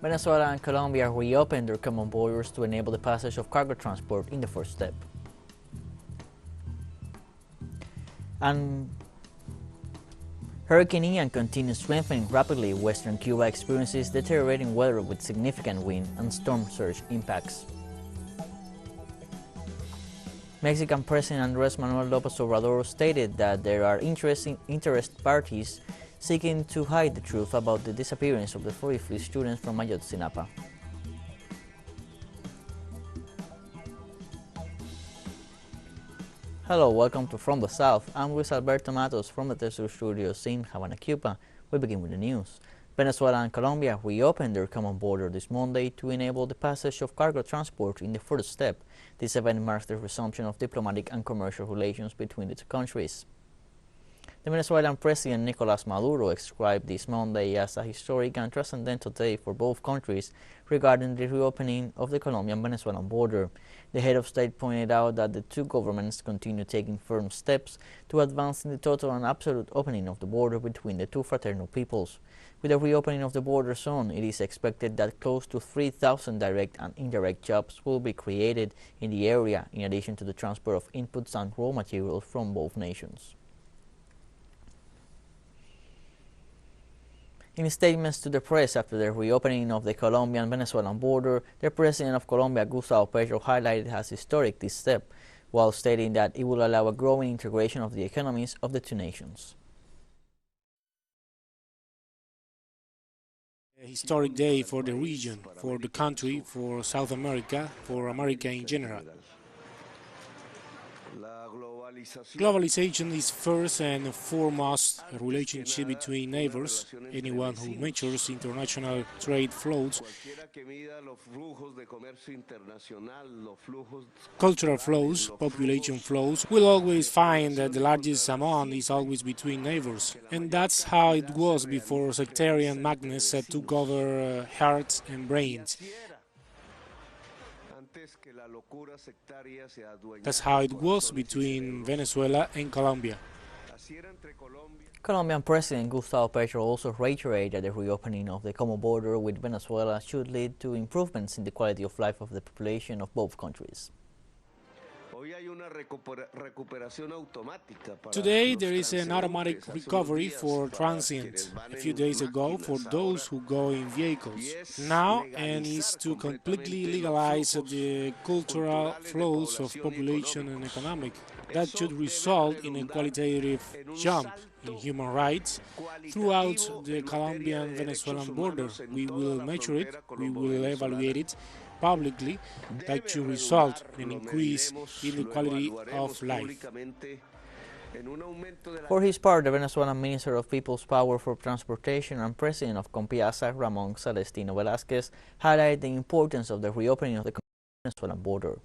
Venezuela and Colombia reopened their common borders to enable the passage of cargo transport in the first step. And Hurricane Ian continues strengthening rapidly. Western Cuba experiences deteriorating weather with significant wind and storm surge impacts. Mexican President Andrés Manuel López Obrador stated that there are interested parties seeking to hide the truth about the disappearance of the 43 students from Ayotzinapa. Hello, welcome to From the South. I'm Luis Alberto Matos from the teleSUR studios in Havana, Cuba. We begin with the news. Venezuela and Colombia reopened their common border this Monday to enable the passage of cargo transport in the first step. This event marks the resumption of diplomatic and commercial relations between the two countries. The Venezuelan President Nicolás Maduro described this Monday as a historic and transcendental day for both countries regarding the reopening of the Colombian-Venezuelan border. The head of state pointed out that the two governments continue taking firm steps to advance in the total and absolute opening of the border between the two fraternal peoples. With the reopening of the border zone, it is expected that close to 3,000 direct and indirect jobs will be created in the area, in addition to the transfer of inputs and raw materials from both nations. In statements to the press after the reopening of the Colombian-Venezuelan border, the President of Colombia, Gustavo Petro, highlighted as historic this step, while stating that it will allow a growing integration of the economies of the two nations. A historic day for the region, for the country, for South America, for America in general. Globalization is first and foremost a relationship between neighbors. Anyone who measures international trade flows, cultural flows, population flows, will always find that the largest amount is always between neighbors. And that's how it was before sectarian madness took over hearts and brains. That's how it was between Venezuela and Colombia. Colombian President Gustavo Petro also reiterated that the reopening of the common border with Venezuela should lead to improvements in the quality of life of the population of both countries. Today there is an automatic recovery for transients. A few days ago for those who go in vehicles. Now and is to completely legalize the cultural flows of population and economic. That should result in a qualitative jump in human rights throughout the Colombian-Venezuelan border. We will measure it, we will evaluate it publicly. That should result in an increase in the quality of life. For his part, the Venezuelan Minister of People's Power for Transportation and President of Compiasa, Ramon Celestino Velázquez, highlighted the importance of the reopening of the Venezuelan border.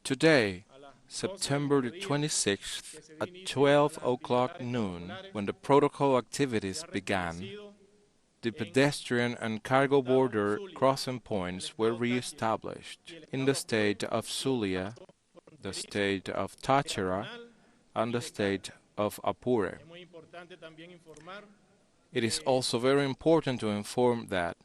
Today, September the 26th, at 12 o'clock noon, when the protocol activities began, the pedestrian and cargo border crossing points were re-established in the state of Zulia, the state of Táchira, and the state of Apure. It is also very important to inform that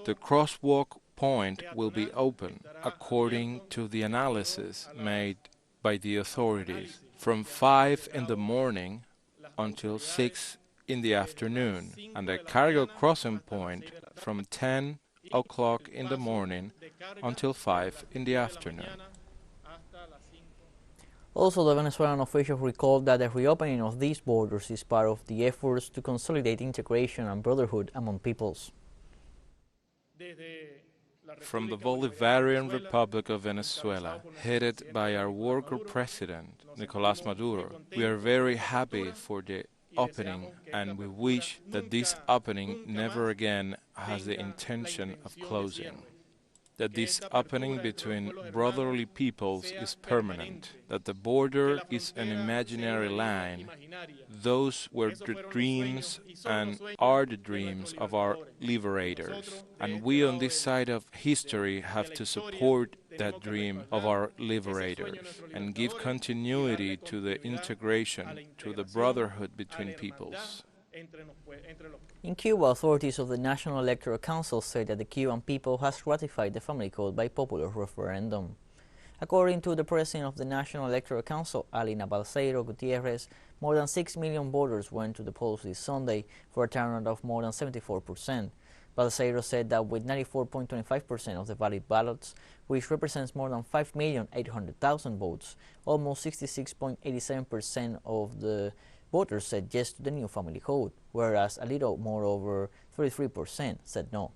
the crosswalk point will be open, according to the analysis made by the authorities, from 5 in the morning until 6 in the afternoon, and the cargo crossing point from 10 o'clock in the morning until 5 in the afternoon. Also, the Venezuelan officials recalled that the reopening of these borders is part of the efforts to consolidate integration and brotherhood among peoples. From the Bolivarian Republic of Venezuela, headed by our worker president, Nicolás Maduro, we are very happy for the opening, and we wish that this opening never again has the intention of closing. That this opening between brotherly peoples is permanent, that the border is an imaginary line. Those were the dreams and are the dreams of our liberators, and we on this side of history have to support that dream of our liberators and give continuity to the integration, to the brotherhood between peoples. In Cuba, authorities of the National Electoral Council say that the Cuban people has ratified the family code by popular referendum. According to the president of the National Electoral Council, Alina Balseiro Gutierrez, more than 6 million voters went to the polls this Sunday for a turnout of more than 74%. Balseiro said that with 94.25% of the valid ballots, which represents more than 5,800,000 votes, almost 66.87% of the voters said yes to the new family code, whereas a little more over 33% said no.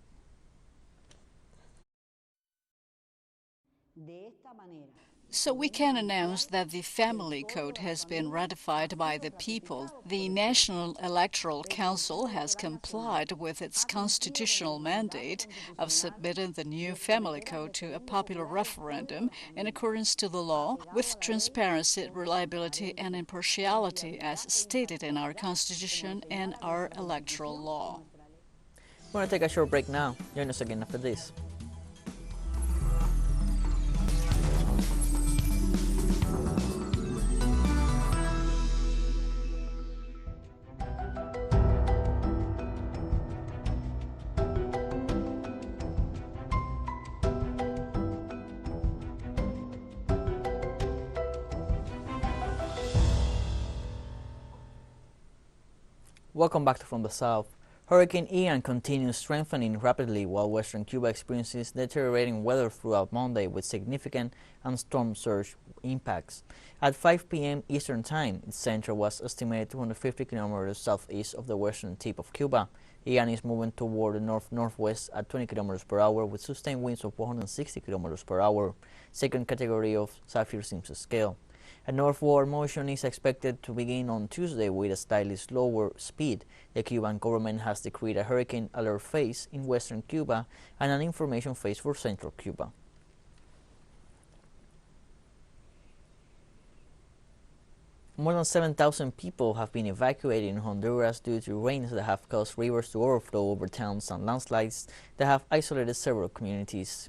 So we can announce that the family code has been ratified by the people. The National Electoral Council has complied with its constitutional mandate of submitting the new family code to a popular referendum in accordance to the law, with transparency, reliability, and impartiality as stated in our Constitution and our electoral law. We're going to take a short break now. Join us again after this. Welcome back to From the South. Hurricane Ian continues strengthening rapidly while western Cuba experiences deteriorating weather throughout Monday with significant and storm surge impacts. At 5 p.m. Eastern Time, its center was estimated 250 kilometers southeast of the western tip of Cuba. Ian is moving toward the north-northwest at 20 kilometers per hour with sustained winds of 160 kilometers per hour, second category of Saffir-Simpson scale. A northward motion is expected to begin on Tuesday with a slightly slower speed. The Cuban government has decreed a hurricane alert phase in western Cuba and an information phase for central Cuba. More than 7,000 people have been evacuated in Honduras due to rains that have caused rivers to overflow over towns and landslides that have isolated several communities.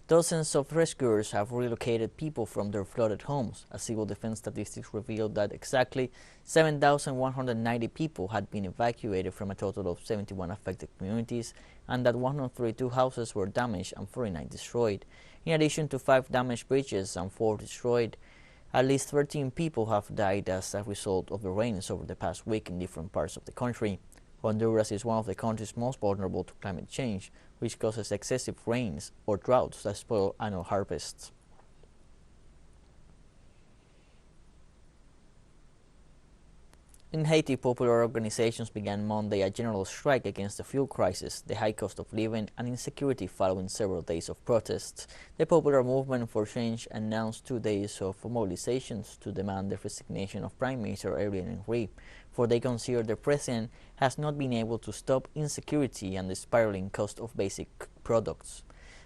Dozens of rescuers have relocated people from their flooded homes. A civil defense statistics revealed that exactly 7,190 people had been evacuated from a total of 71 affected communities, and that 132 houses were damaged and 49 destroyed. In addition to 5 damaged bridges and 4 destroyed, at least 13 people have died as a result of the rains over the past week in different parts of the country. Honduras is one of the countries most vulnerable to climate change, which causes excessive rains or droughts that spoil annual harvests. In Haiti, popular organizations began Monday a general strike against the fuel crisis, the high cost of living, and insecurity following several days of protests. The Popular Movement for Change announced 2 days of mobilizations to demand the resignation of Prime Minister Ariel Henry, for they consider the president has not been able to stop insecurity and the spiraling cost of basic products.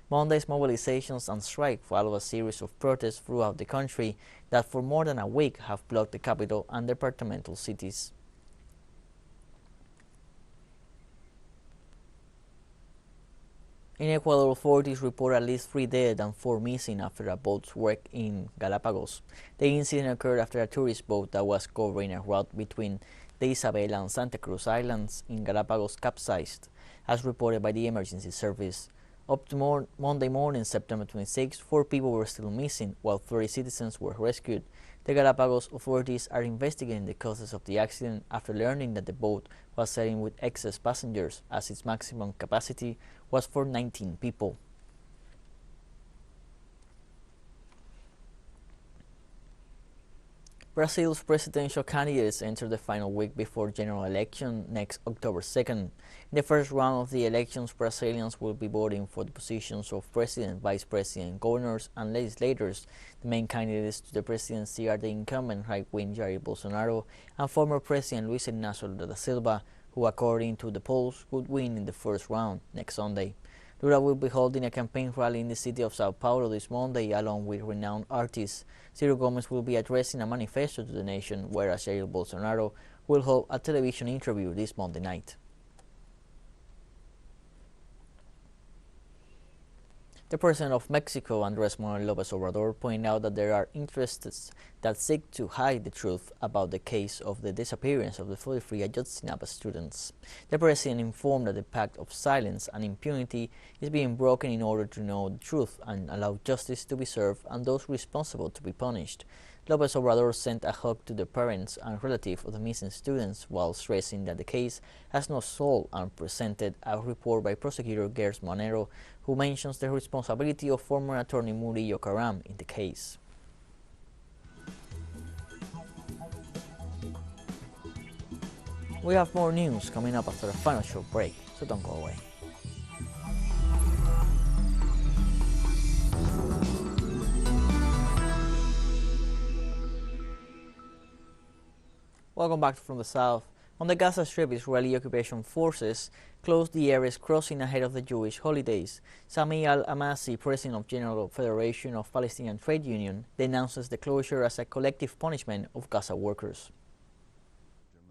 Monday's mobilizations and strike follow a series of protests throughout the country that for more than a week have blocked the capital and departmental cities. In Ecuador, authorities report at least 3 dead and 4 missing after a boat wreck in Galapagos. The incident occurred after a tourist boat that was covering a route between the Isabela and Santa Cruz Islands in Galapagos capsized, as reported by the emergency service. Up to Monday morning, September 26, 4 people were still missing, while 30 citizens were rescued. The Galapagos authorities are investigating the causes of the accident after learning that the boat was sailing with excess passengers, as its maximum capacity was for 19 people. Brazil's presidential candidates enter the final week before general election next October 2nd. In the first round of the elections, Brazilians will be voting for the positions of president, vice president, governors, and legislators. The main candidates to the presidency are the incumbent right-wing Jair Bolsonaro and former President Luis Ignacio Lula da Silva, who, according to the polls, could win in the first round next Sunday. Lula will be holding a campaign rally in the city of Sao Paulo this Monday, along with renowned artists. Ciro Gomes will be addressing a manifesto to the nation, whereas Jair Bolsonaro will hold a television interview this Monday night. The President of Mexico, Andrés Manuel López Obrador, pointed out that there are interests that seek to hide the truth about the case of the disappearance of the fully free Ayotzinapa students. The President informed that the pact of silence and impunity is being broken in order to know the truth and allow justice to be served and those responsible to be punished. López Obrador sent a hug to the parents and relatives of the missing students while stressing that the case has no soul and presented a report by prosecutor Gers Manero, who mentions the responsibility of former attorney Murillo Karam in the case. We have more news coming up after a final short break, so don't go away. Welcome back from the south. On the Gaza Strip, Israeli occupation forces closed the areas crossing ahead of the Jewish holidays. Sami al-Amasi, president of General Federation of Palestinian Trade Union, denounces the closure as a collective punishment of Gaza workers.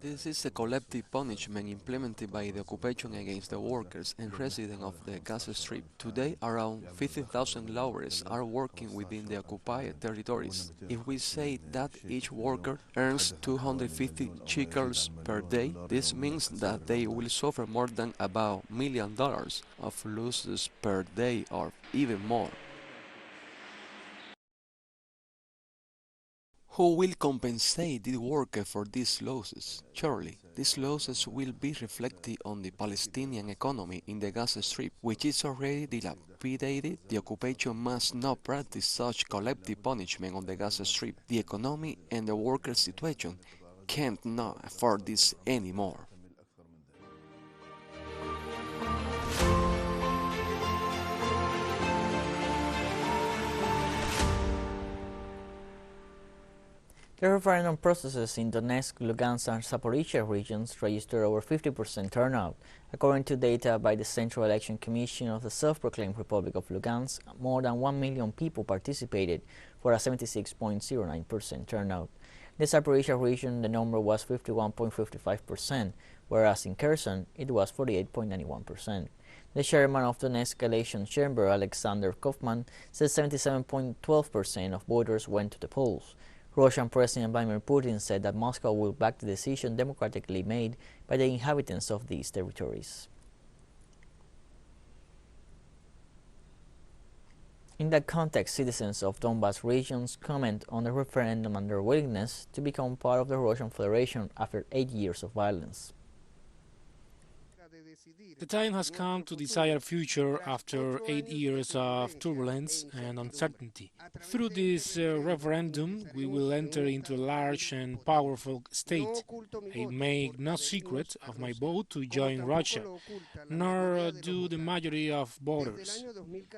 This is a collective punishment implemented by the occupation against the workers and residents of the Gaza Strip. Today, around 50,000 laborers are working within the occupied territories. If we say that each worker earns 250 shekels per day, this means that they will suffer more than about $1 million of losses per day or even more. Who will compensate the worker for these losses? Surely, these losses will be reflected on the Palestinian economy in the Gaza Strip, which is already dilapidated. The occupation must not practice such collective punishment on the Gaza Strip. The economy and the worker situation can't not afford this anymore. The referendum processes in Donetsk, Lugansk and Zaporizhia regions registered over 50% turnout. According to data by the Central Election Commission of the self-proclaimed Republic of Lugansk, more than 1 million people participated for a 76.09% turnout. In the Zaporizhia region, the number was 51.55%, whereas in Kherson, it was 48.91%. The chairman of the Donetsk election chamber, Alexander Kaufman, said 77.12% of voters went to the polls. Russian President Vladimir Putin said that Moscow will back the decision democratically made by the inhabitants of these territories. In that context, citizens of Donbas regions comment on the referendum and their willingness to become part of the Russian Federation after 8 years of violence. The time has come to decide our future after 8 years of turbulence and uncertainty. Through this referendum, we will enter into a large and powerful state. I make no secret of my vote to join Russia, nor do the majority of voters.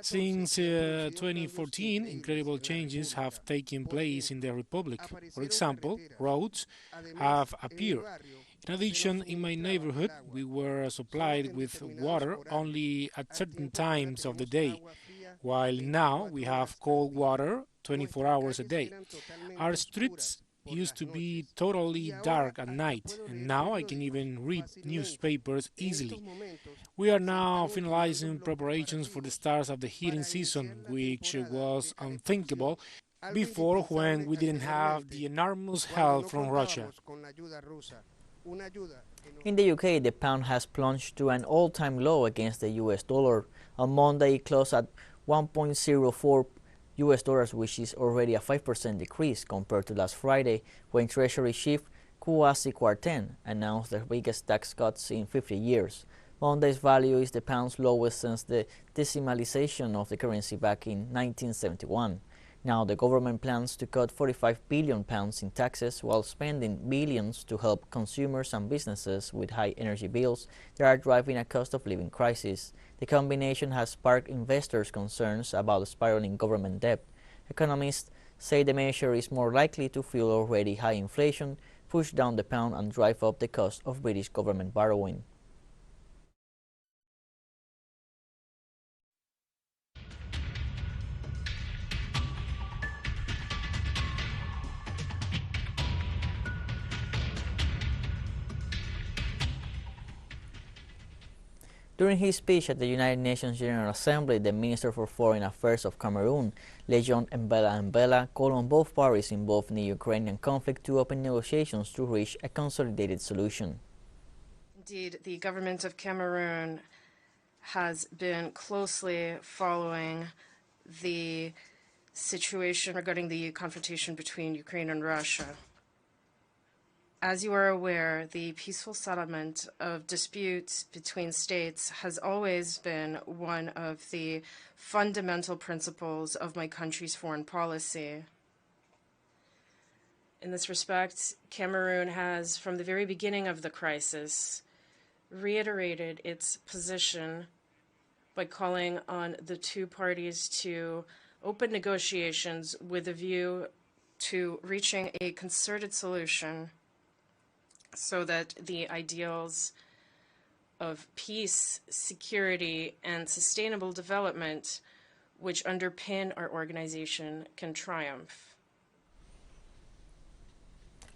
Since 2014, incredible changes have taken place in the Republic. For example, roads have appeared. In addition, in my neighborhood, we were supplied with water only at certain times of the day, while now we have cold water 24 hours a day. Our streets used to be totally dark at night, and now I can even read newspapers easily. We are now finalizing preparations for the start of the heating season, which was unthinkable before when we didn't have the enormous help from Russia. In the UK, the pound has plunged to an all-time low against the US dollar. On Monday, it closed at 1.04 US dollars, which is already a 5% decrease compared to last Friday, when Treasury Chief Kwasi Kwarteng announced the biggest tax cuts in 50 years. Monday's value is the pound's lowest since the decimalization of the currency back in 1971. Now the government plans to cut £45 billion in taxes while spending billions to help consumers and businesses with high energy bills that are driving a cost of living crisis. The combination has sparked investors' concerns about spiraling government debt. Economists say the measure is more likely to fuel already high inflation, push down the pound and drive up the cost of British government borrowing. During his speech at the United Nations General Assembly, the Minister for Foreign Affairs of Cameroon, Legion Mbela, called on both parties involved in the Ukrainian conflict to open negotiations to reach a consolidated solution. Indeed, the government of Cameroon has been closely following the situation regarding the confrontation between Ukraine and Russia. As you are aware, the peaceful settlement of disputes between states has always been one of the fundamental principles of my country's foreign policy. In this respect, Cameroon has, from the very beginning of the crisis, reiterated its position by calling on the two parties to open negotiations with a view to reaching a concerted solution so that the ideals of peace, security, and sustainable development which underpin our organization can triumph.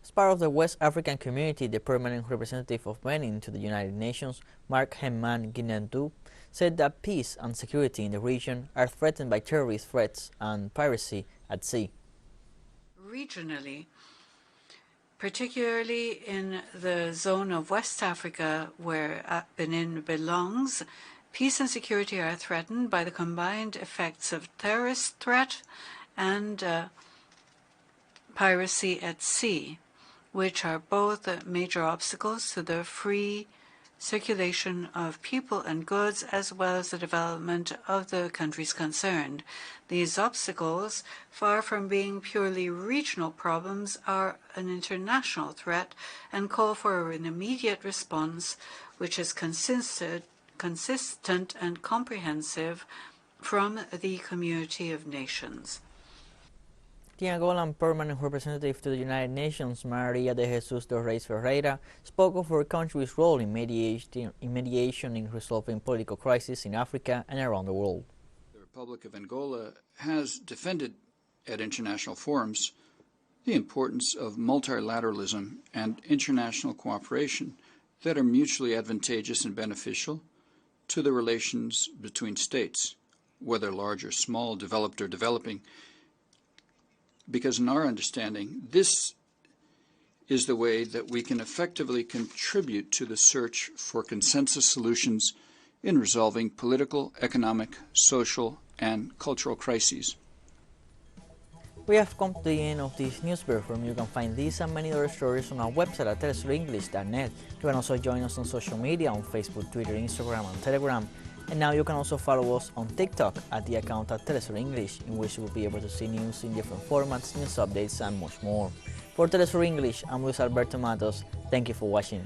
As part of the West African community, the permanent representative of Benin to the United Nations, Mark Hemman Guinendu, said that peace and security in the region are threatened by terrorist threats and piracy at sea. Regionally, particularly in the zone of West Africa where Benin belongs, peace and security are threatened by the combined effects of terrorist threat and piracy at sea, which are both major obstacles to the free circulation of people and goods, as well as the development of the countries concerned. These obstacles, far from being purely regional problems, are an international threat and call for an immediate response which is consistent and comprehensive from the community of nations. The Angolan permanent representative to the United Nations, Maria de Jesus de Reis Ferreira, spoke of her country's role in mediation in resolving political crises in Africa and around the world. The Republic of Angola has defended at international forums the importance of multilateralism and international cooperation that are mutually advantageous and beneficial to the relations between states, whether large or small, developed or developing, because in our understanding, this is the way that we can effectively contribute to the search for consensus solutions in resolving political, economic, social, and cultural crises. We have come to the end of this news briefing. You can find these and many other stories on our website at telesurenglish.net. You can also join us on social media on Facebook, Twitter, Instagram, and Telegram. And now you can also follow us on TikTok at the account at teleSUR English, in which you will be able to see news in different formats, news updates, and much more. For teleSUR English, I'm Luis Alberto Matos. Thank you for watching.